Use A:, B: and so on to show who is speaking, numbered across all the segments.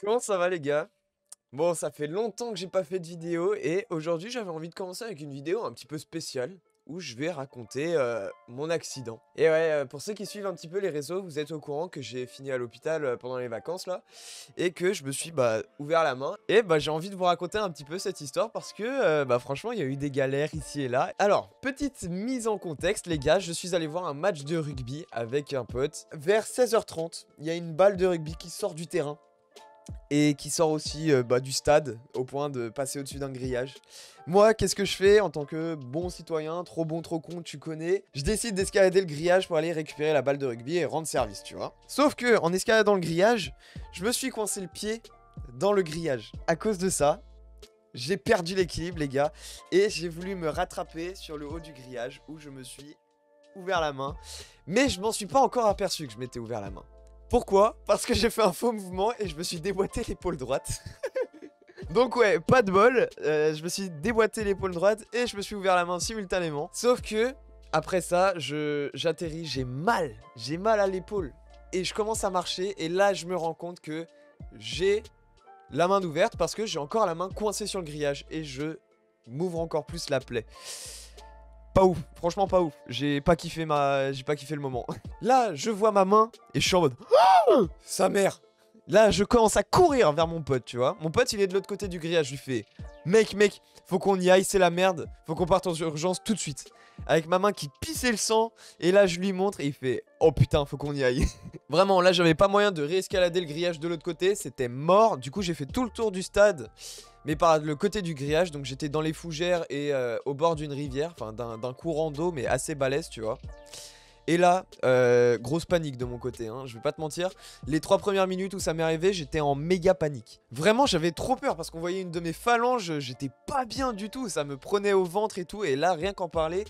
A: Comment ça va les gars? Bon, ça fait longtemps que j'ai pas fait de vidéo et aujourd'hui j'avais envie de commencer avec une vidéo un petit peu spéciale où je vais raconter mon accident. Et ouais, pour ceux qui suivent un petit peu les réseaux, vous êtes au courant que j'ai fini à l'hôpital pendant les vacances là et que je me suis ouvert la main et j'ai envie de vous raconter un petit peu cette histoire parce que franchement il y a eu des galères ici et là. Alors, petite mise en contexte les gars, je suis allé voir un match de rugby avec un pote. Vers 16h30, il y a une balle de rugby qui sort du terrain et qui sort aussi du stade au point de passer au-dessus d'un grillage. Moi, qu'est-ce que je fais en tant que bon citoyen, trop bon, trop con, tu connais? Je décide d'escalader le grillage pour aller récupérer la balle de rugby et rendre service, tu vois. Sauf que en escaladant le grillage, je me suis coincé le pied dans le grillage. À cause de ça, j'ai perdu l'équilibre, les gars, et j'ai voulu me rattraper sur le haut du grillage où je me suis ouvert la main, mais je m'en suis pas encore aperçu que je m'étais ouvert la main. Pourquoi? Parce que j'ai fait un faux mouvement et je me suis déboîté l'épaule droite. Donc ouais, pas de bol, je me suis déboîté l'épaule droite et je me suis ouvert la main simultanément. Sauf que, après ça, j'atterris, j'ai mal à l'épaule. Et je commence à marcher et là je me rends compte que j'ai la main ouverte parce que j'ai encore la main coincée sur le grillage et je m'ouvre encore plus la plaie. Pas ouf, franchement pas ouf. J'ai pas kiffé le moment. Là, je vois ma main et je suis en mode oh sa mère. Là, je commence à courir vers mon pote, tu vois. Mon pote, il est de l'autre côté du grillage. Je lui fais mec, faut qu'on y aille, c'est la merde. Faut qu'on parte en urgence tout de suite. Avec ma main qui pissait le sang. Et là, je lui montre et il fait oh putain, faut qu'on y aille. Vraiment, là, j'avais pas moyen de réescalader le grillage de l'autre côté. C'était mort. Du coup, j'ai fait tout le tour du stade, mais par le côté du grillage. Donc, j'étais dans les fougères et au bord d'une rivière. Enfin, d'un courant d'eau, mais assez balèze, tu vois. Et là, grosse panique de mon côté, hein, je vais pas te mentir. Les 3 premières minutes où ça m'est arrivé, j'étais en méga panique. Vraiment, j'avais trop peur parce qu'on voyait une de mes phalanges, j'étais pas bien du tout, ça me prenait au ventre et tout. Et là, rien qu'en parler,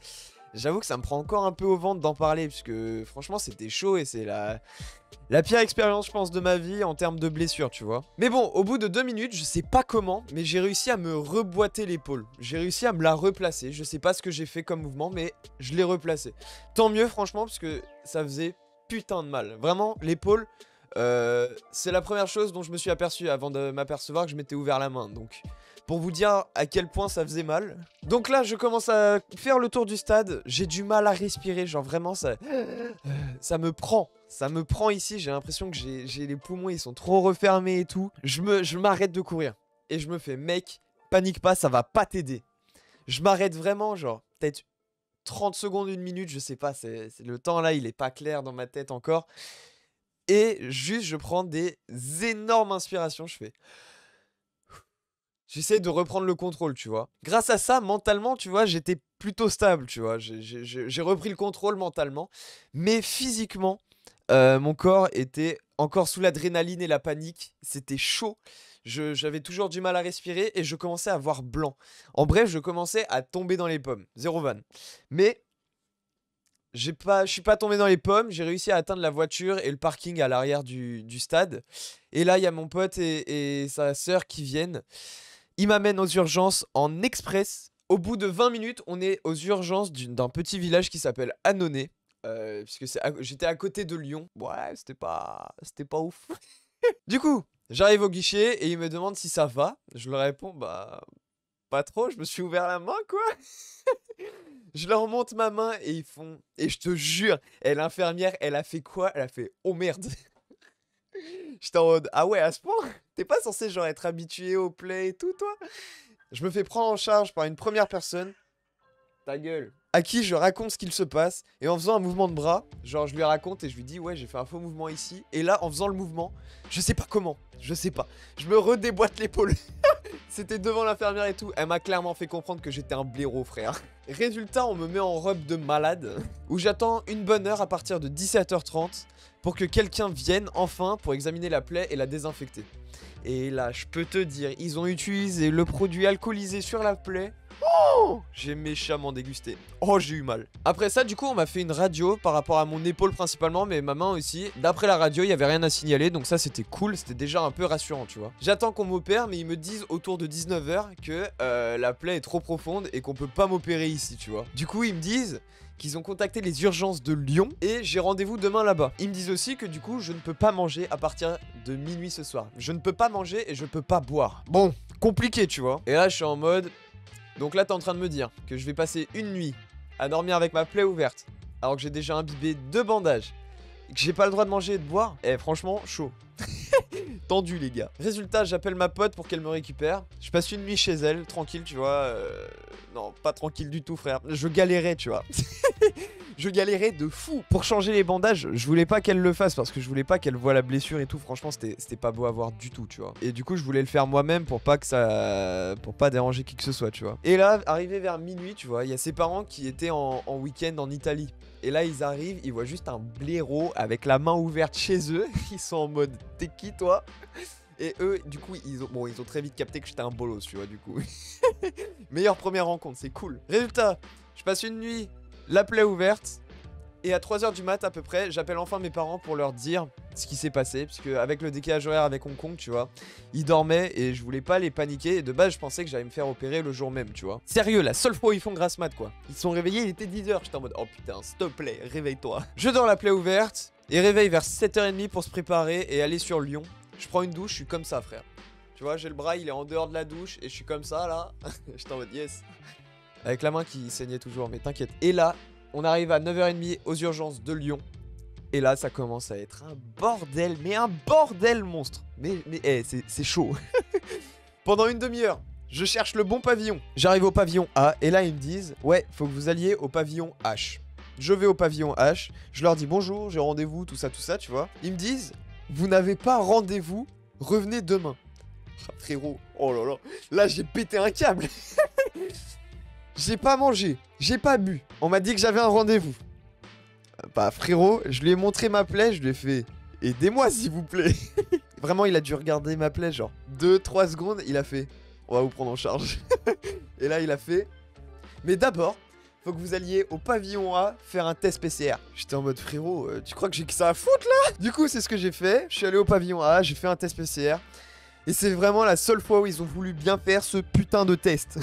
A: j'avoue que ça me prend encore un peu au ventre d'en parler, puisque franchement, c'était chaud et c'est la pire expérience, je pense, de ma vie en termes de blessures, tu vois. Mais bon, au bout de 2 minutes, je sais pas comment, mais j'ai réussi à me reboîter l'épaule. J'ai réussi à me la replacer. Je sais pas ce que j'ai fait comme mouvement, mais je l'ai replacée. Tant mieux, franchement, parce que ça faisait putain de mal. Vraiment, l'épaule, c'est la première chose dont je me suis aperçu avant de m'apercevoir que je m'étais ouvert la main. Donc, pour vous dire à quel point ça faisait mal. Donc là, je commence à faire le tour du stade. J'ai du mal à respirer, genre vraiment, ça me prend. Ça me prend ici, j'ai l'impression que j'ai les poumons, ils sont trop refermés et tout. Je m'arrête de courir. Et je me fais, mec, panique pas, ça va pas t'aider. Je m'arrête vraiment, genre, peut-être 30 secondes, une minute, je sais pas. Le temps là, il est pas clair dans ma tête encore. Et juste, je prends des énormes inspirations, je fais. J'essaie de reprendre le contrôle, tu vois. Grâce à ça, mentalement, tu vois, j'étais plutôt stable, tu vois. J'ai repris le contrôle mentalement. Mais physiquement, mon corps était encore sous l'adrénaline et la panique. C'était chaud. J'avais toujours du mal à respirer et je commençais à voir blanc. En bref, je commençais à tomber dans les pommes. Zéro vanne. Mais je suis pas tombé dans les pommes. J'ai réussi à atteindre la voiture et le parking à l'arrière du stade. Et là, il y a mon pote et sa sœur qui viennent. Ils m'amènent aux urgences en express. Au bout de 20 minutes, on est aux urgences d'un petit village qui s'appelle Annonay. Puisque j'étais à côté de Lyon. Ouais, c'était pas ouf. Du coup, j'arrive au guichet et ils me demandent si ça va. Je leur réponds, bah, pas trop, je me suis ouvert la main, quoi. Je leur montre ma main et ils font. Et je te jure, et l'infirmière, elle a fait quoi? Elle a fait, oh merde. J'étais en mode, ah ouais, à ce point? T'es pas censé, genre, être habitué au play et tout, toi? Je me fais prendre en charge par une première personne. Ta gueule. À qui je raconte ce qu'il se passe. Et en faisant un mouvement de bras, genre je lui raconte et je lui dis ouais, j'ai fait un faux mouvement ici. Et là, en faisant le mouvement, je sais pas comment, je sais pas. Je me redéboîte l'épaule. C'était devant l'infirmière et tout. Elle m'a clairement fait comprendre que j'étais un blaireau, frère. Résultat, on me met en robe de malade, où j'attends une bonne heure à partir de 17h30 pour que quelqu'un vienne enfin pour examiner la plaie et la désinfecter. Et là, je peux te dire, ils ont utilisé le produit alcoolisé sur la plaie. Oh, j'ai méchamment dégusté. Oh, j'ai eu mal. Après ça, du coup, on m'a fait une radio par rapport à mon épaule principalement, mais ma main aussi. D'après la radio, il y avait rien à signaler, donc ça, c'était cool. C'était déjà un peu rassurant, tu vois. J'attends qu'on m'opère, mais ils me disent autour de 19h que la plaie est trop profonde et qu'on peut pas m'opérer ici, tu vois. Du coup, ils me disent qu'ils ont contacté les urgences de Lyon et j'ai rendez-vous demain là-bas. Ils me disent aussi que du coup, je ne peux pas manger à partir de minuit ce soir. Je ne peux pas manger et je peux pas boire. Bon, compliqué, tu vois. Et là, je suis en mode... Donc là, t'es en train de me dire que je vais passer une nuit à dormir avec ma plaie ouverte, alors que j'ai déjà imbibé 2 bandages, et que j'ai pas le droit de manger et de boire. Eh, franchement, chaud. Tendu, les gars. Résultat, j'appelle ma pote pour qu'elle me récupère. Je passe une nuit chez elle, tranquille, tu vois. Non, pas tranquille du tout, frère. Je galérais, tu vois. Je galérais de fou. Pour changer les bandages, je voulais pas qu'elle le fasse parce que je voulais pas qu'elle voie la blessure et tout. Franchement, c'était pas beau à voir du tout, tu vois. Et du coup, je voulais le faire moi-même pour pas que ça... pour pas déranger qui que ce soit, tu vois. Et là, arrivé vers minuit, tu vois, il y a ses parents qui étaient en week-end en Italie. Et là, ils arrivent, ils voient juste un blaireau avec la main ouverte chez eux. Ils sont en mode, t'es qui, toi? Et eux, du coup, ils ont très vite capté que j'étais un bolos, tu vois, du coup. Meilleure première rencontre, c'est cool. Résultat, je passe une nuit, la plaie ouverte. Et à 3h du mat à peu près, j'appelle enfin mes parents pour leur dire ce qui s'est passé. Parce qu'avec le décalage horaire avec Hong Kong, tu vois, ils dormaient et je voulais pas les paniquer. Et de base, je pensais que j'allais me faire opérer le jour même, tu vois. Sérieux, la seule fois où ils font grasse mat, quoi. Ils se sont réveillés, il était 10h. J'étais en mode, oh putain, s'il te plaît, réveille-toi. Je dors la plaie ouverte et réveille vers 7h30 pour se préparer et aller sur Lyon. Je prends une douche, je suis comme ça, frère. Tu vois, j'ai le bras, il est en dehors de la douche et je suis comme ça, là. J'étais en mode, yes. Avec la main qui saignait toujours, mais t'inquiète. Et là... On arrive à 9h30 aux urgences de Lyon. Et là, ça commence à être un bordel, mais un bordel monstre. Mais hey, c'est chaud. Pendant une demi-heure, je cherche le bon pavillon. J'arrive au pavillon A, et là, ils me disent, ouais, faut que vous alliez au pavillon H. Je vais au pavillon H, je leur dis bonjour, j'ai rendez-vous, tout ça, tu vois. Ils me disent, vous n'avez pas rendez-vous, revenez demain. Ah, frérot, oh là là, là, j'ai pété un câble. J'ai pas mangé, j'ai pas bu. On m'a dit que j'avais un rendez-vous. Bah frérot, je lui ai montré ma plaie, je lui ai fait « Aidez-moi s'il vous plaît !» Vraiment, il a dû regarder ma plaie, genre 2-3 secondes, il a fait « On va vous prendre en charge. » Et là, il a fait « Mais d'abord, faut que vous alliez au pavillon A faire un test PCR. » J'étais en mode « Frérot, tu crois que j'ai que ça à foutre là ?» Du coup, c'est ce que j'ai fait. Je suis allé au pavillon A, j'ai fait un test PCR. Et c'est vraiment la seule fois où ils ont voulu bien faire ce putain de test.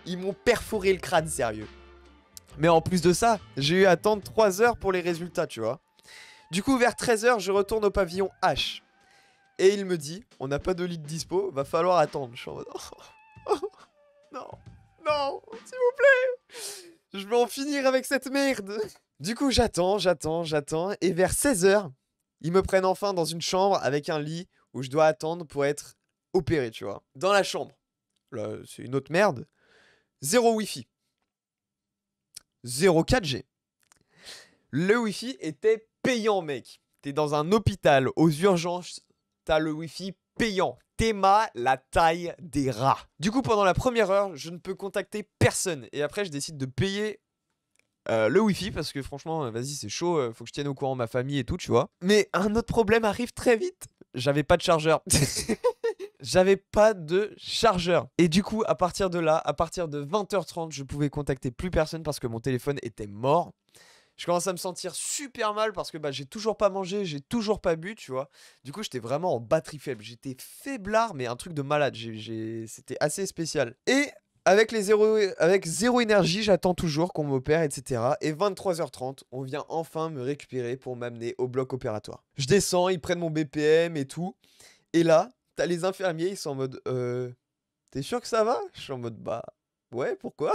A: Ils m'ont perforé le crâne, sérieux. Mais en plus de ça, j'ai eu à attendre 3 heures pour les résultats, tu vois. Du coup, vers 13h, je retourne au pavillon H. Et il me dit, on n'a pas de lit de dispo, va falloir attendre. Je suis en mode, non, non, s'il vous plaît. Je vais en finir avec cette merde. Du coup, j'attends. Et vers 16h, ils me prennent enfin dans une chambre avec un lit où je dois attendre pour être opéré, tu vois. Dans la chambre. Là, c'est une autre merde. 0 Wi-Fi. 0 4G. Le Wi-Fi était payant, mec. T'es dans un hôpital, aux urgences, t'as le Wi-Fi payant. Théma, la taille des rats. Du coup, pendant la première heure, je ne peux contacter personne. Et après, je décide de payer le Wi-Fi parce que franchement, vas-y, c'est chaud. Faut que je tienne au courant ma famille et tout, tu vois. Mais un autre problème arrive très vite. J'avais pas de chargeur. J'avais pas de chargeur. Et du coup, à partir de là, à partir de 20h30, je pouvais contacter plus personne parce que mon téléphone était mort. Je commence à me sentir super mal parce que bah, j'ai toujours pas mangé, j'ai toujours pas bu, tu vois. Du coup, j'étais vraiment en batterie faible. J'étais faiblard, mais un truc de malade. C'était assez spécial. Et avec zéro énergie, j'attends toujours qu'on m'opère, etc. Et 23h30, on vient enfin me récupérer pour m'amener au bloc opératoire. Je descends, ils prennent mon BPM et tout. Et là, t'as les infirmiers, ils sont en mode t'es sûr que ça va? Je suis en mode bah ouais, pourquoi?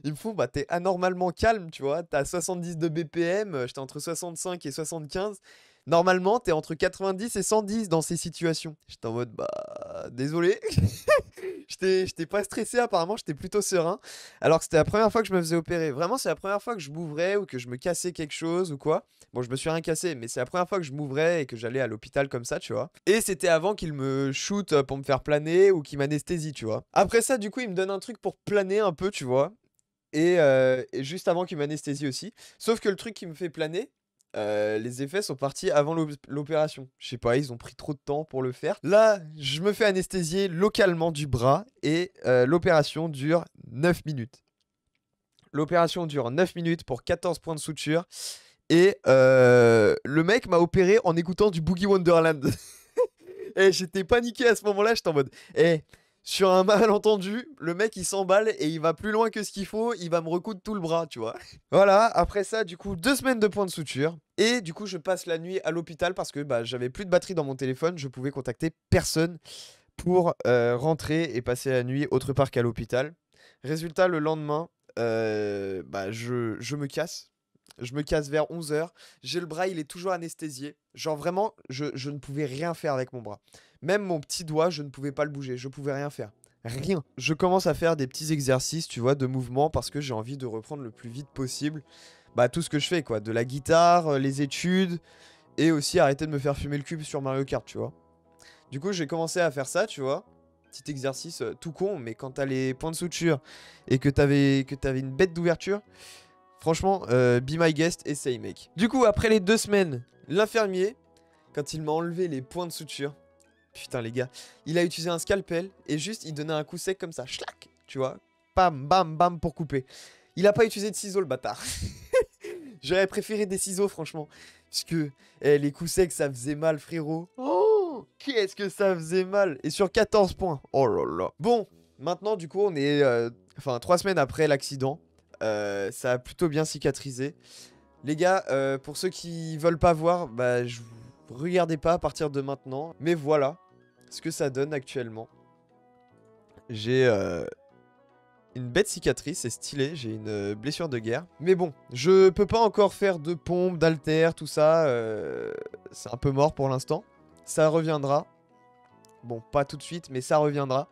A: Ils me font bah t'es anormalement calme, tu vois, t'as 70 de BPM, j'étais entre 65 et 75. Normalement, t'es entre 90 et 110 dans ces situations. J'étais en mode bah désolé. J'étais pas stressé apparemment, j'étais plutôt serein. Alors que c'était la première fois que je me faisais opérer. Vraiment, c'est la première fois que je m'ouvrais ou que je me cassais quelque chose ou quoi. Bon, je me suis rien cassé, mais c'est la première fois que je m'ouvrais et que j'allais à l'hôpital comme ça, tu vois. Et c'était avant qu'il me shoot pour me faire planer ou qu'il m'anesthésie, tu vois. Après ça, du coup, il me donne un truc pour planer un peu, tu vois. Et juste avant qu'il m'anesthésie aussi. Sauf que le truc qui me fait planer, les effets sont partis avant l'opération. Je sais pas, ils ont pris trop de temps pour le faire. Là, je me fais anesthésier localement du bras et l'opération dure 9 minutes. L'opération dure 9 minutes pour 14 points de suture. Et le mec m'a opéré en écoutant du Boogie Wonderland. Et j'étais paniqué à ce moment-là, j'étais en mode, sur un malentendu, le mec il s'emballe et il va plus loin que ce qu'il faut, il va me recoudre tout le bras, tu vois. Voilà, après ça, du coup, 2 semaines de points de suture. Et du coup, je passe la nuit à l'hôpital parce que bah, j'avais plus de batterie dans mon téléphone, je pouvais contacter personne pour rentrer et passer la nuit autre part qu'à l'hôpital. Résultat, le lendemain, bah, je me casse. Je me casse vers 11 h. J'ai le bras, il est toujours anesthésié. Genre vraiment, je ne pouvais rien faire avec mon bras. Même mon petit doigt, je ne pouvais pas le bouger. Je pouvais rien faire. Rien. Je commence à faire des petits exercices, tu vois, de mouvement parce que j'ai envie de reprendre le plus vite possible. Bah tout ce que je fais, quoi. De la guitare, les études et aussi arrêter de me faire fumer le cube sur Mario Kart, tu vois. Du coup, j'ai commencé à faire ça, tu vois. Petit exercice tout con, mais quand t'as les points de suture et que t'avais une bête d'ouverture, franchement, be my guest, essaye, mec. Du coup, après les 2 semaines, l'infirmier, quand il m'a enlevé les points de suture, putain, les gars, il a utilisé un scalpel et juste, il donnait un coup sec comme ça, schlac, tu vois. Bam, bam, bam pour couper. Il a pas utilisé de ciseaux, le bâtard. J'aurais préféré des ciseaux, franchement. Parce que les coups secs, ça faisait mal, frérot. Oh, qu'est-ce que ça faisait mal. Et sur 14 points. Oh là là. Bon, maintenant, du coup, on est... Enfin, 3 semaines après l'accident. Ça a plutôt bien cicatrisé. Les gars, pour ceux qui veulent pas voir, bah, regardez pas à partir de maintenant. Mais voilà ce que ça donne actuellement. J'ai... une bête cicatrice, c'est stylé, j'ai une blessure de guerre. Mais bon, je peux pas encore faire de pompe, d'haltère, tout ça. C'est un peu mort pour l'instant. Ça reviendra. Bon, pas tout de suite, mais ça reviendra.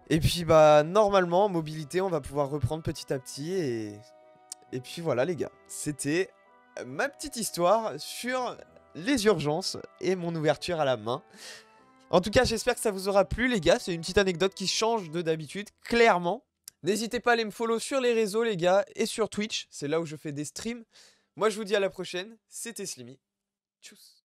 A: Et puis bah normalement, mobilité, on va pouvoir reprendre petit à petit. Et puis voilà les gars, c'était ma petite histoire sur les urgences et mon ouverture à la main. En tout cas, j'espère que ça vous aura plu, les gars. C'est une petite anecdote qui change de d'habitude, clairement. N'hésitez pas à aller me follow sur les réseaux, les gars, et sur Twitch. C'est là où je fais des streams. Moi, je vous dis à la prochaine. C'était Slimy. Tchuss.